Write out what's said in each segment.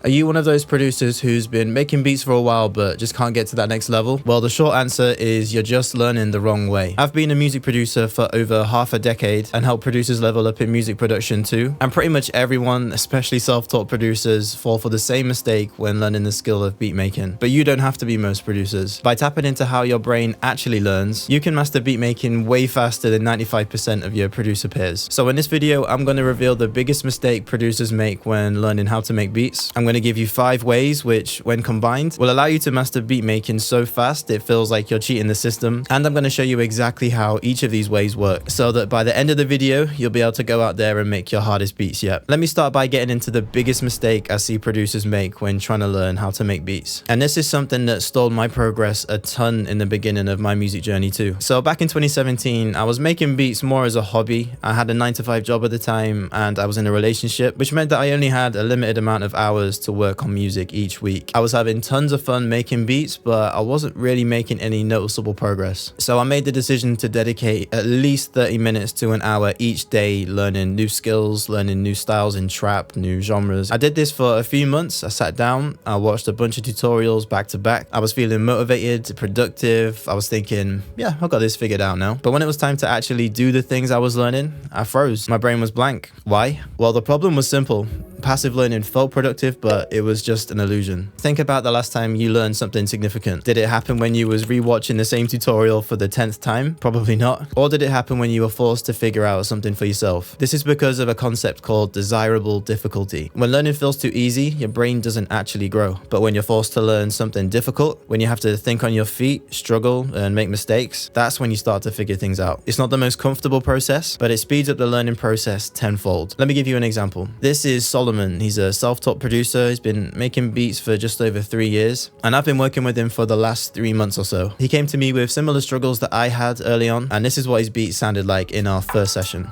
Are you one of those producers who's been making beats for a while but just can't get to that next level? Well, the short answer is you're just learning the wrong way. I've been a music producer for over half a decade and helped producers level up in music production too. And pretty much everyone, especially self-taught producers, fall for the same mistake when learning the skill of beat making. But you don't have to be most producers. By tapping into how your brain actually learns, you can master beat making way faster than 95% of your producer peers. So in this video, I'm going to reveal the biggest mistake producers make when learning how to make beats. I'm going to give you 5 ways which, when combined, will allow you to master beat making so fast it feels like you're cheating the system. And I'm going to show you exactly how each of these ways work, so that by the end of the video, you'll be able to go out there and make your hardest beats yet. Let me start by getting into the biggest mistake I see producers make when trying to learn how to make beats. And this is something that stalled my progress a ton in the beginning of my music journey too. So back in 2017, I was making beats more as a hobby. I had a 9-to-5 job at the time and I was in a relationship, which meant that I only had a limited amount of hours to work on music each week. I was having tons of fun making beats, but I wasn't really making any noticeable progress. So I made the decision to dedicate at least 30 minutes to an hour each day learning new skills, learning new styles in trap, new genres. I did this for a few months. I sat down, I watched a bunch of tutorials back to back. I was feeling motivated, productive. I was thinking, yeah, I've got this figured out now. But when it was time to actually do the things I was learning, I froze. My brain was blank. Why? Well, the problem was simple. Passive learning felt productive, but it was just an illusion. Think about the last time you learned something significant. Did it happen when you was rewatching the same tutorial for the 10th time? Probably not. Or did it happen when you were forced to figure out something for yourself? This is because of a concept called desirable difficulty. When learning feels too easy, your brain doesn't actually grow. But when you're forced to learn something difficult, when you have to think on your feet, struggle, and make mistakes, that's when you start to figure things out. It's not the most comfortable process, but it speeds up the learning process tenfold. Let me give you an example. This is Solomon. He's a self-taught producer. He's been making beats for just over 3 years, and I've been working with him for the last 3 months or so. He came to me with similar struggles that I had early on, and this is what his beats sounded like in our first session.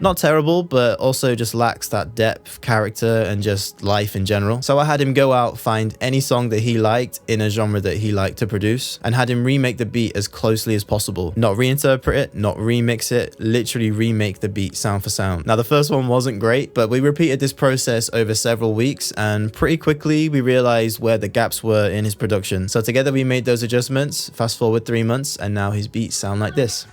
Not terrible, but also just lacks that depth, character, and just life in general. So I had him go out, find any song that he liked in a genre that he liked to produce, and had him remake the beat as closely as possible. Not reinterpret it, not remix it, literally remake the beat sound for sound. Now the first one wasn't great, but we repeated this process over several weeks, and pretty quickly we realized where the gaps were in his production. So together we made those adjustments, fast forward 3 months, and now his beats sound like this.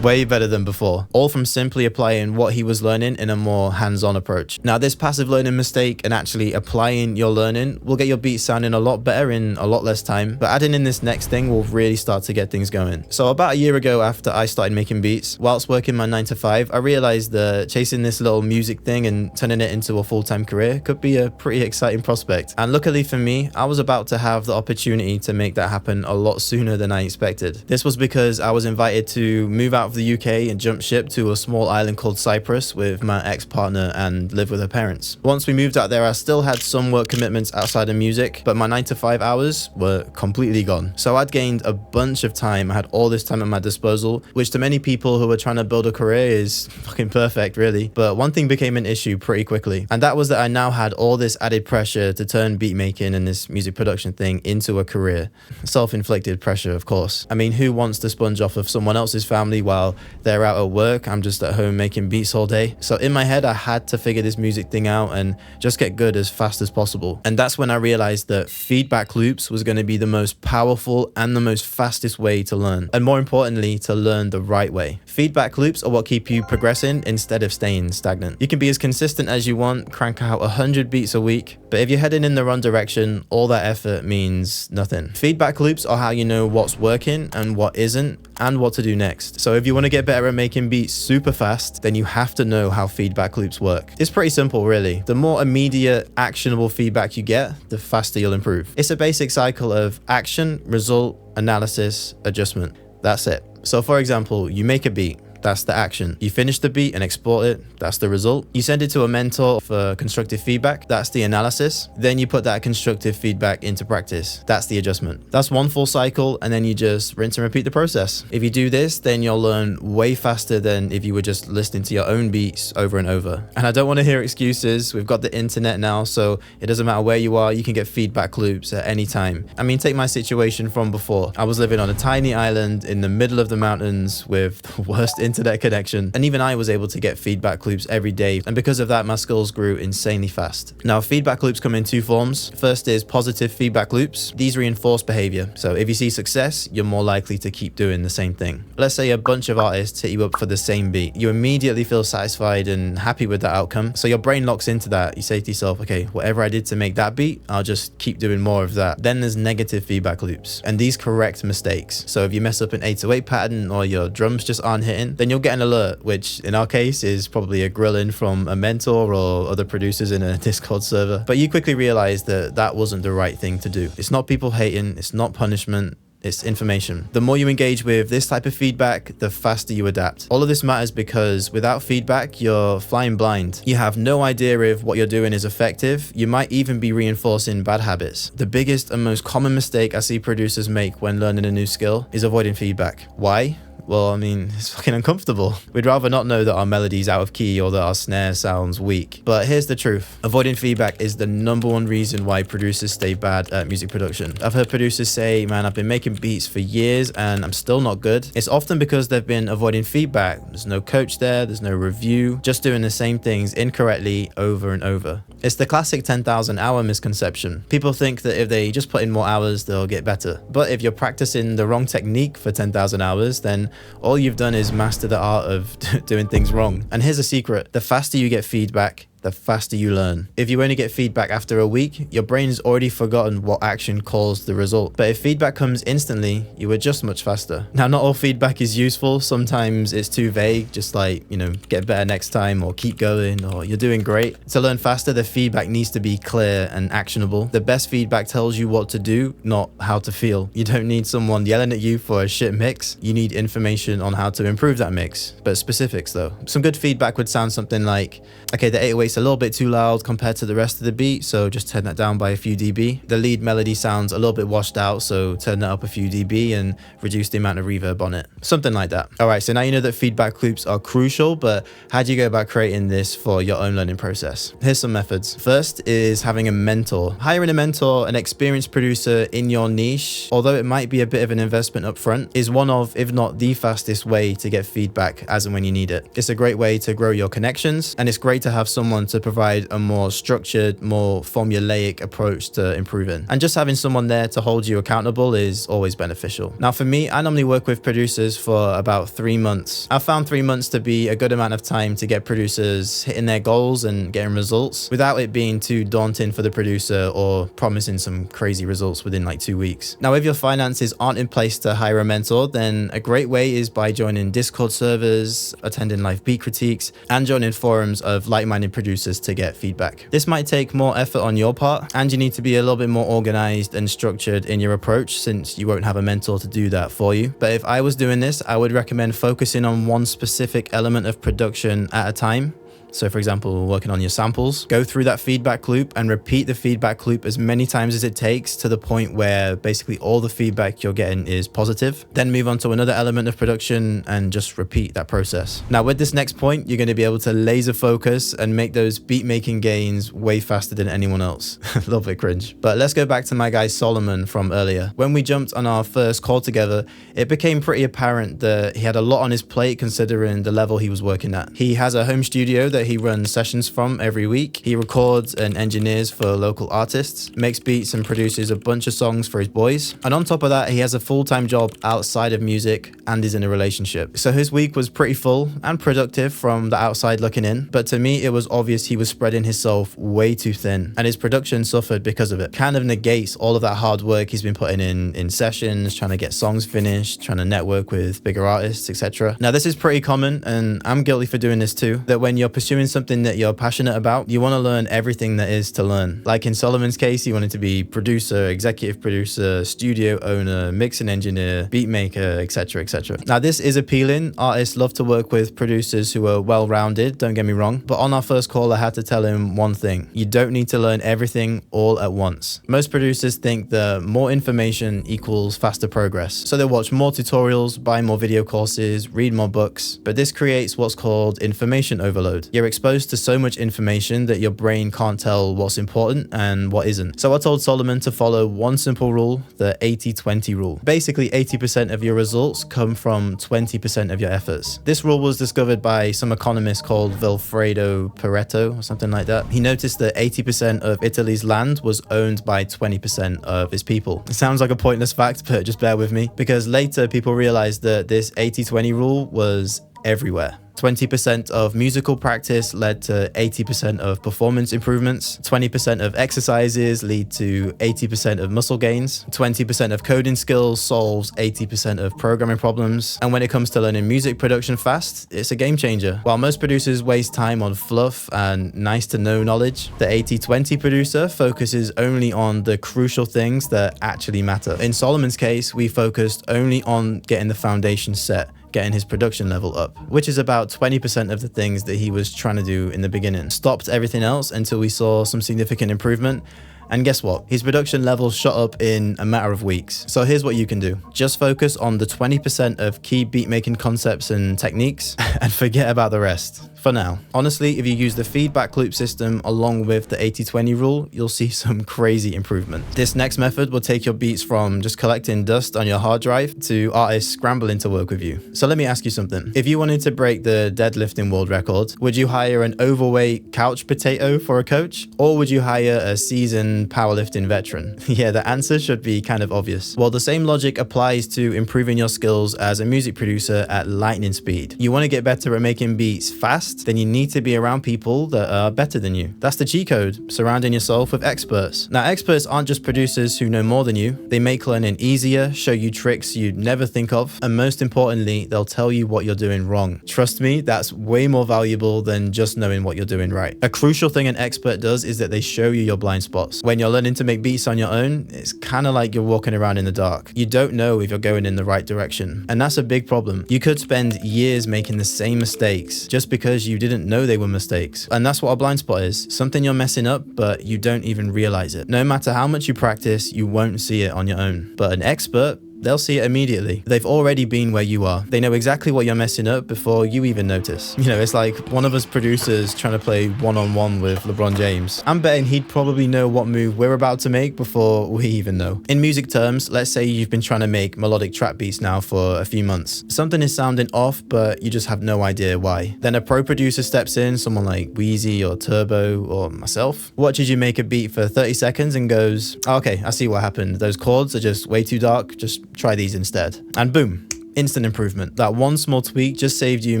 Way better than before, all from simply applying what he was learning in a more hands-on approach. Now this passive learning mistake and actually applying your learning will get your beats sounding a lot better in a lot less time, but adding in this next thing will really start to get things going. So about a year ago, after I started making beats, whilst working my 9-to-5, I realized that chasing this little music thing and turning it into a full-time career could be a pretty exciting prospect. And luckily for me, I was about to have the opportunity to make that happen a lot sooner than I expected. This was because I was invited to move out of the UK and jump ship to a small island called Cyprus with my ex-partner and live with her parents. Once we moved out there, I still had some work commitments outside of music, but my 9-to-5 hours were completely gone. So I'd gained a bunch of time. I had all this time at my disposal, which to many people who are trying to build a career is fucking perfect, really. But one thing became an issue pretty quickly, and that was that I now had all this added pressure to turn beat making and this music production thing into a career. Self-inflicted pressure, of course. I mean, who wants to sponge off of someone else's family while they're out at work? I'm just at home making beats all day. So in my head, I had to figure this music thing out and just get good as fast as possible. And that's when I realized that feedback loops was going to be the most powerful and the most fastest way to learn. And more importantly, to learn the right way. Feedback loops are what keep you progressing instead of staying stagnant. You can be as consistent as you want, crank out 100 beats a week, but if you're heading in the wrong direction, all that effort means nothing. Feedback loops are how you know what's working and what isn't, and what to do next. So if you want to get better at making beats super fast, then you have to know how feedback loops work. It's pretty simple, really. The more immediate, actionable feedback you get, the faster you'll improve. It's a basic cycle of action, result, analysis, adjustment. That's it. So for example, you make a beat. That's the action. You finish the beat and export it. That's the result. You send it to a mentor for constructive feedback. That's the analysis. Then you put that constructive feedback into practice. That's the adjustment. That's one full cycle, and then you just rinse and repeat the process. If you do this, then you'll learn way faster than if you were just listening to your own beats over and over. And I don't want to hear excuses. We've got the internet now, so it doesn't matter where you are, you can get feedback loops at any time. I mean, take my situation from before. I was living on a tiny island in the middle of the mountains with the worst internet connection, and even I was able to get feedback loops every day, and because of that, my skills grew insanely fast. Now, feedback loops come in two forms. First is positive feedback loops. These reinforce behavior. So if you see success, you're more likely to keep doing the same thing. Let's say a bunch of artists hit you up for the same beat. You immediately feel satisfied and happy with that outcome. So your brain locks into that. You say to yourself, okay, whatever I did to make that beat, I'll just keep doing more of that. Then there's negative feedback loops, and these correct mistakes. So if you mess up an 808 pattern or your drums just aren't hitting, then you'll get an alert, which in our case is probably a grilling from a mentor or other producers in a Discord server. But you quickly realize that that wasn't the right thing to do. It's not people hating, it's not punishment. It's information. The more you engage with this type of feedback, the faster you adapt. All of this matters because without feedback, you're flying blind. You have no idea if what you're doing is effective. You might even be reinforcing bad habits. The biggest and most common mistake I see producers make when learning a new skill is avoiding feedback. Why? Well, I mean, it's fucking uncomfortable. We'd rather not know that our melody's out of key or that our snare sounds weak. But here's the truth. Avoiding feedback is the #1 reason why producers stay bad at music production. I've heard producers say, man, I've been making beats for years and I'm still not good. It's often because they've been avoiding feedback. There's no coach there, there's no review, just doing the same things incorrectly over and over. It's the classic 10,000 hour misconception. People think that if they just put in more hours, they'll get better. But if you're practicing the wrong technique for 10,000 hours, then all you've done is master the art of doing things wrong. And here's a secret. The faster you get feedback, the faster you learn. If you only get feedback after a week, your brain's already forgotten what action caused the result. But if feedback comes instantly, you adjust much faster. Now, not all feedback is useful. Sometimes it's too vague, just like, get better next time or keep going or you're doing great. To learn faster, the feedback needs to be clear and actionable. The best feedback tells you what to do, not how to feel. You don't need someone yelling at you for a shit mix. You need information on how to improve that mix, but specifics though. Some good feedback would sound something like, okay, the 808's a little bit too loud compared to the rest of the beat, so just turn that down by a few dB. The lead melody sounds a little bit washed out, so turn that up a few dB and reduce the amount of reverb on it. Something like that. All right, so now you know that feedback loops are crucial, but how do you go about creating this for your own learning process? Here's some methods. First is having a mentor. Hiring a mentor, an experienced producer in your niche, although it might be a bit of an investment up front, is one of, if not the fastest way to get feedback as and when you need it. It's a great way to grow your connections, and it's great to have someone to provide a more structured, more formulaic approach to improving. And just having someone there to hold you accountable is always beneficial. Now for me, I normally work with producers for about 3 months. I've found 3 months to be a good amount of time to get producers hitting their goals and getting results without it being too daunting for the producer or promising some crazy results within like 2 weeks. Now, if your finances aren't in place to hire a mentor, then a great way is by joining Discord servers, attending live beat critiques, and joining forums of like-minded producers to get feedback. This might take more effort on your part, and you need to be a little bit more organized and structured in your approach since you won't have a mentor to do that for you. But if I was doing this, I would recommend focusing on one specific element of production at a time. So for example, working on your samples, go through that feedback loop and repeat the feedback loop as many times as it takes to the point where basically all the feedback you're getting is positive. Then move on to another element of production and just repeat that process. Now with this next point, you're going to be able to laser focus and make those beat making gains way faster than anyone else. A little bit cringe. But let's go back to my guy Solomon from earlier. When we jumped on our first call together, it became pretty apparent that he had a lot on his plate considering the level he was working at. He has a home studio that he runs sessions from every week. He records and engineers for local artists, makes beats and produces a bunch of songs for his boys. And on top of that, he has a full-time job outside of music and is in a relationship. So his week was pretty full and productive from the outside looking in. But to me, it was obvious he was spreading himself way too thin and his production suffered because of it. Kind of negates all of that hard work he's been putting in sessions, trying to get songs finished, trying to network with bigger artists, etc. Now, this is pretty common and I'm guilty for doing this too, that when you're pursuing pursuing something that you're passionate about, you want to learn everything that is to learn. Like in Solomon's case, he wanted to be producer, executive producer, studio owner, mixing engineer, beat maker, etc, etc. Now this is appealing. Artists love to work with producers who are well-rounded, don't get me wrong, but on our first call I had to tell him one thing: you don't need to learn everything all at once. Most producers think that more information equals faster progress, so they watch more tutorials, buy more video courses, read more books, but this creates what's called information overload. You're exposed to so much information that your brain can't tell what's important and what isn't. So I told Solomon to follow one simple rule, the 80-20 rule. Basically 80% of your results come from 20% of your efforts. This rule was discovered by some economist called Vilfredo Pareto or something like that. He noticed that 80% of Italy's land was owned by 20% of its people. It sounds like a pointless fact, but just bear with me, because later people realized that this 80-20 rule was everywhere. 20% of musical practice led to 80% of performance improvements. 20% of exercises lead to 80% of muscle gains. 20% of coding skills solves 80% of programming problems. And when it comes to learning music production fast, it's a game changer. While most producers waste time on fluff and nice to know knowledge, the 80-20 producer focuses only on the crucial things that actually matter. In Solomon's case, we focused only on getting the foundation set, getting his production level up, which is about 20% of the things that he was trying to do in the beginning. Stopped everything else until we saw some significant improvement. And guess what? His production levels shot up in a matter of weeks. So here's what you can do. Just focus on the 20% of key beat-making concepts and techniques and forget about the rest. For now. Honestly, if you use the feedback loop system along with the 80-20 rule, you'll see some crazy improvement. This next method will take your beats from just collecting dust on your hard drive to artists scrambling to work with you. So let me ask you something. If you wanted to break the deadlifting world record, would you hire an overweight couch potato for a coach? Or would you hire a seasoned powerlifting veteran? Yeah, the answer should be kind of obvious. Well, the same logic applies to improving your skills as a music producer at lightning speed. You want to get better at making beats fast, then you need to be around people that are better than you. That's the cheat code, surrounding yourself with experts. Now, experts aren't just producers who know more than you. They make learning easier, show you tricks you'd never think of, and most importantly, they'll tell you what you're doing wrong. Trust me, that's way more valuable than just knowing what you're doing right. A crucial thing an expert does is that they show you your blind spots. When you're learning to make beats on your own, it's kind of like you're walking around in the dark. You don't know if you're going in the right direction, and that's a big problem. You could spend years making the same mistakes just because you didn't know they were mistakes. And that's what a blind spot is. Something you're messing up, but you don't even realize it. No matter how much you practice, you won't see it on your own. But an expert, they'll see it immediately. They've already been where you are. They know exactly what you're messing up before you even notice. You know, it's like one of us producers trying to play one-on-one with LeBron James. I'm betting he'd probably know what move we're about to make before we even know. In music terms, let's say you've been trying to make melodic trap beats now for a few months. Something is sounding off, but you just have no idea why. Then a pro producer steps in, someone like Wheezy or Turbo or myself, watches you make a beat for 30 seconds and goes, oh, okay, I see what happened. Those chords are just way too dark. Just try these instead. And boom, instant improvement. That one small tweak just saved you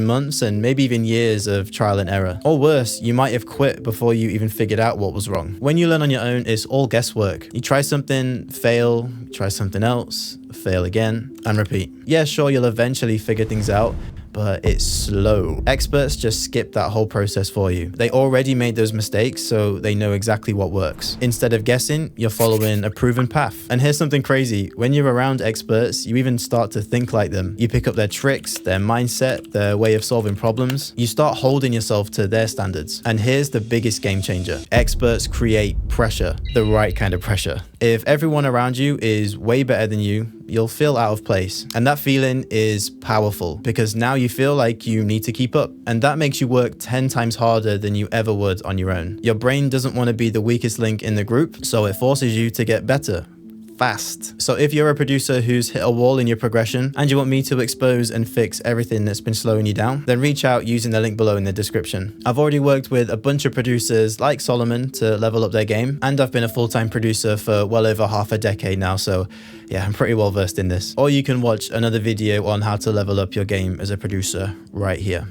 months and maybe even years of trial and error. Or worse, you might have quit before you even figured out what was wrong. When you learn on your own, it's all guesswork. You try something, fail, try something else, fail again, and repeat. Yeah, sure, you'll eventually figure things out, but it's slow. Experts just skip that whole process for you. They already made those mistakes, so they know exactly what works. Instead of guessing, you're following a proven path. And here's something crazy. When you're around experts, you even start to think like them. You pick up their tricks, their mindset, their way of solving problems. You start holding yourself to their standards. And here's the biggest game changer. Experts create pressure, the right kind of pressure. If everyone around you is way better than you, you'll feel out of place. And that feeling is powerful because now you feel like you need to keep up. And that makes you work 10 times harder than you ever would on your own. Your brain doesn't want to be the weakest link in the group, so it forces you to get better. Fast. So if you're a producer who's hit a wall in your progression and you want me to expose and fix everything that's been slowing you down, then reach out using the link below in the description. I've already worked with a bunch of producers like Solomon to level up their game, and I've been a full-time producer for well over half a decade now, so yeah, I'm pretty well versed in this. Or you can watch another video on how to level up your game as a producer right here.